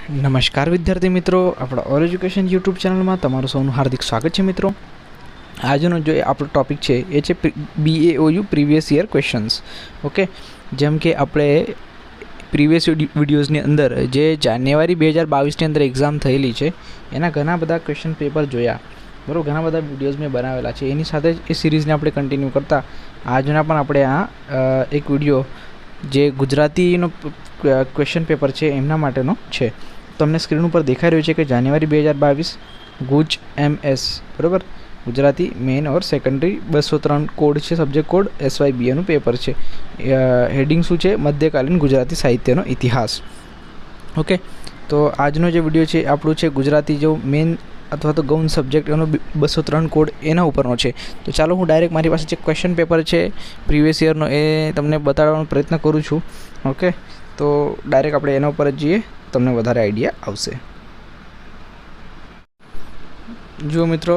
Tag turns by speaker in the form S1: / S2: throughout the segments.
S1: નમસ્કાર વિદ્યાર્થી મિત્રો, આપણા ઓર એજ્યુકેશન યુટ્યુબ ચેનલમાં તમારું સૌનું હાર્દિક સ્વાગત છે. મિત્રો, આજનો જો આપણો ટોપિક છે એ છે BAOU previous year questions. Okay, જેમ કે આપણે પ્રીવિયસ વિડીયોઝની અંદર જે જાન્યુઆરી 2022ની અંદર એક્ઝામ થયેલી છે એના ઘણા બધા ક્વેશ્ચન પેપર જોયા, બરાબર. ઘણા બધા વિડીયોઝ મેં બનાવેલા છે. એની સાથે જ એ સિરીઝને આપણે કન્ટિન્યુ કરતા આજના પણ આપણે આ એક વિડીયો જે ગુજરાતીનો ક્વેશ્ચન પેપર છે એમના માટેનો છે. તમને સ્ક્રીન ઉપર દેખાઈ રહ્યું છે કે જાન્યુઆરી 2022 ગુજ MS, બરાબર, ગુજરાતી મેઇન ઓર સેકન્ડરી 203 કોડ છે, સબ્જેક્ટ કોડ SYBAનું પેપર છે. હેડિંગ શું છે? મધ્યકાલીન ગુજરાતી સાહિત્યનો ઇતિહાસ. ઓકે, તો આજનો જે વિડીયો છે આપણું છે ગુજરાતી જો મેઇન અથવા તો ગૌણ સબ્જેક્ટ એનો 203 કોડ એના ઉપરનો છે. તો ચાલો હું ડાયરેક્ટ મારી પાસે જે ક્વેશ્ચન પેપર છે પ્રીવિયસ યરનો એ તમને બતાવવાનો પ્રયત્ન કરું છું. ઓકે, તો ડાયરેક્ટ આપણે એના ઉપર જ જઈએ, તમને વધારે આઈડિયા આવશે. જુઓ મિત્રો,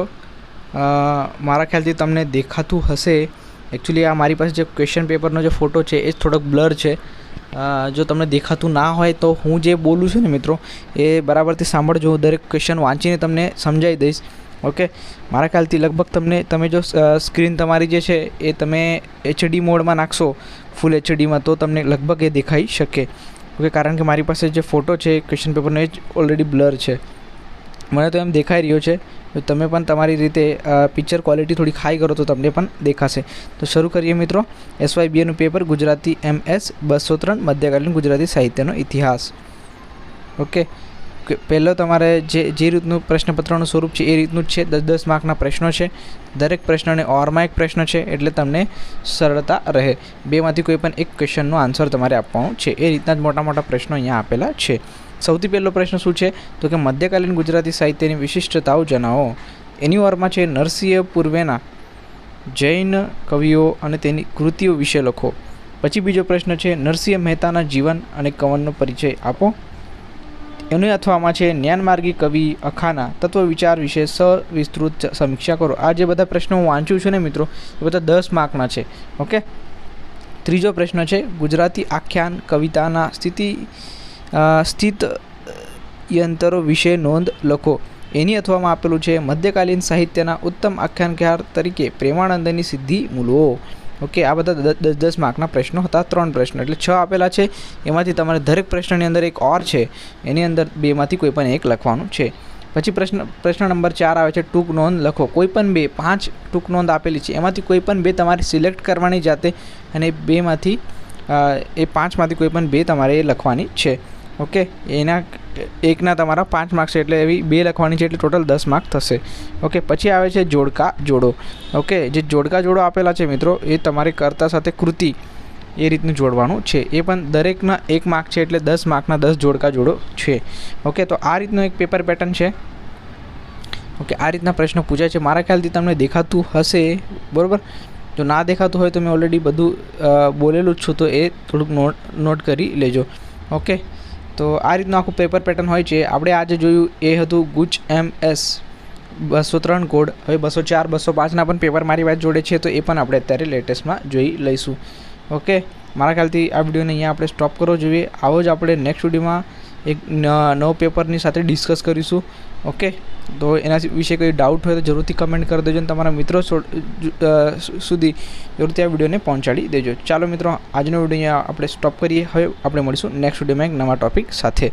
S1: મારા ખ્યાલથી તમને દેખાતું હશે. એકચ્યુઅલી આ મારી પાસે જે ક્વેશ્ચન પેપરનો જે ફોટો છે એ થોડોક બ્લર છે. જો તમને દેખાતું ના હોય તો હું જે બોલું છું ને મિત્રો એ બરાબરથી સાંભળજો. દરેક ક્વેશ્ચન વાંચીને તમને સમજાવી દઈશ. ઓકે, મારા ખ્યાલથી લગભગ તમે જો સ્ક્રીન તમારી જે છે એ તમે HD મોડમાં નાખશો, ફૂલ HDમાં, તો તમને લગભગ એ દેખાઈ શકે. ઓકે, કારણ કે મારી પાસે જે ફોટો છે ક્વેશ્ચન પેપરનો એ જ ઓલરેડી બ્લર છે. મને તો એમ દેખાઈ રહ્યો છે. તમે પણ તમારી રીતે પિક્ચર ક્વોલિટી થોડી હાઈ કરો તો તમને પણ દેખાશે. તો શરૂ કરીએ મિત્રો. SYBAનું પેપર ગુજરાતી MS 203 મધ્યકાલીન ગુજરાતી સાહિત્યનો ઇતિહાસ. ઓકે, પહેલો તમારે જે રીતનું પ્રશ્નપત્રનું સ્વરૂપ છે એ રીતનું જ છે. 10 માર્કના પ્રશ્નો છે. દરેક પ્રશ્નને ઓરમાં એક પ્રશ્ન છે એટલે તમને સરળતા રહે. બેમાંથી કોઈ પણ એક ક્વેશ્ચનનો આન્સર તમારે આપવાનો છે. એ રીતના જ મોટા મોટા પ્રશ્નો અહીંયા આપેલા છે. સૌથી પહેલો પ્રશ્ન શું છે તો કે મધ્યકાલીન ગુજરાતી સાહિત્યની વિશિષ્ટતાઓ જણાવો. એની ઓરમાં છે નરસિંહ પૂર્વેના જૈન કવિઓ અને તેની કૃતિઓ વિશે લખો. પછી બીજો પ્રશ્ન છે નરસિંહ મહેતાના જીવન અને કવનનો પરિચય આપો. એની અથવામાં છે જ્ઞાનમાર્ગી કવિ અખાના તત્વ વિચાર વિશે સવિસ્તૃત સમીક્ષા કરો. આ જે બધા પ્રશ્નો હું વાંચું છું ને મિત્રો એ બધા 10 માર્કના છે. ઓકે, ત્રીજો પ્રશ્ન છે ગુજરાતી આખ્યાન કવિતાના સ્થિત યંત્રો વિશે નોંધ લખો. એની અથવામાં આપેલું છે મધ્યકાલીન સાહિત્યના ઉત્તમ આખ્યાનકાર તરીકે પ્રેમાનંદની સિદ્ધિ મૂલવો. ઓકે, આ બધા 10 માર્કના પ્રશ્નો હતા. 3 પ્રશ્નો એટલે 6 આપેલા છે. એમાંથી તમારે દરેક પ્રશ્નની અંદર એક ઓર છે, એની અંદર બેમાંથી કોઈ પણ એક લખવાનું છે. પછી પ્રશ્ન નંબર 4 આવે છે ટૂંક નોંધ લખો. કોઈ પણ 5 ટૂંક નોંધ આપેલી છે, એમાંથી કોઈ પણ 2 તમારે સિલેક્ટ કરવાની જાતે અને એ 5માંથી કોઈ પણ 2 તમારે લખવાની છે. ઓકે, એના એકના તમારા 5 માર્ક્સ છે એટલે એવી 2 લખવાની છે, એટલે ટોટલ 10 માર્ક થશે. ઓકે, પછી આવે છે જોડકા જોડો. ઓકે, જે જોડકા જોડો આપેલા છે મિત્રો એ તમારે કર્તા સાથે કૃતિ એ રીતનું જોડવાનું છે. એ પણ દરેકના 1 માર્ક છે એટલે 10 માર્કના 10 જોડકા જોડો છે. ઓકે, તો આ રીતનું એક પેપર પેટર્ન છે. ઓકે, આ રીતના પ્રશ્નો પૂછાય છે. મારા ખ્યાલથી તમને દેખાતું હશે, બરાબર. જો ના દેખાતું હોય તો મેં ઓલરેડી બધું બોલેલું જ છું, તો એ થોડુંક નોટ કરી લેજો. ઓકે, તો આ રીતનું આખું પેપર પેટર્ન હોય છે. આપણે આજે જોયું એ હતું ગુજ MS 203 કોડ. હવે 204 205ના પણ પેપર મારી વાત જોડે છે, તો એ પણ આપણે અત્યારે લેટેસ્ટમાં જોઈ લઈશું. ઓકે, મારા ખ્યાલથી આ વિડીયોને અહીંયા આપણે સ્ટોપ કરવો જોઈએ. આવો જ આપણે નેક્સ્ટ વિડીયોમાં એક નવો પેપરની સાથે ડિસ્કસ કરીશું. ઓકે, તો એના વિશે કોઈ ડાઉટ હોય તો જરૂરથી કમેન્ટ કરી દેજો અને તમારા મિત્રો સુધી જરૂરથી આ વિડીયોને પહોંચાડી દેજો. ચાલો મિત્રો, આજનો વિડીયો અહીંયા આપણે સ્ટોપ કરીએ. હવે આપણે મળીશું નેક્સ્ટ વિડીયોમાં એક નવા ટોપિક સાથે.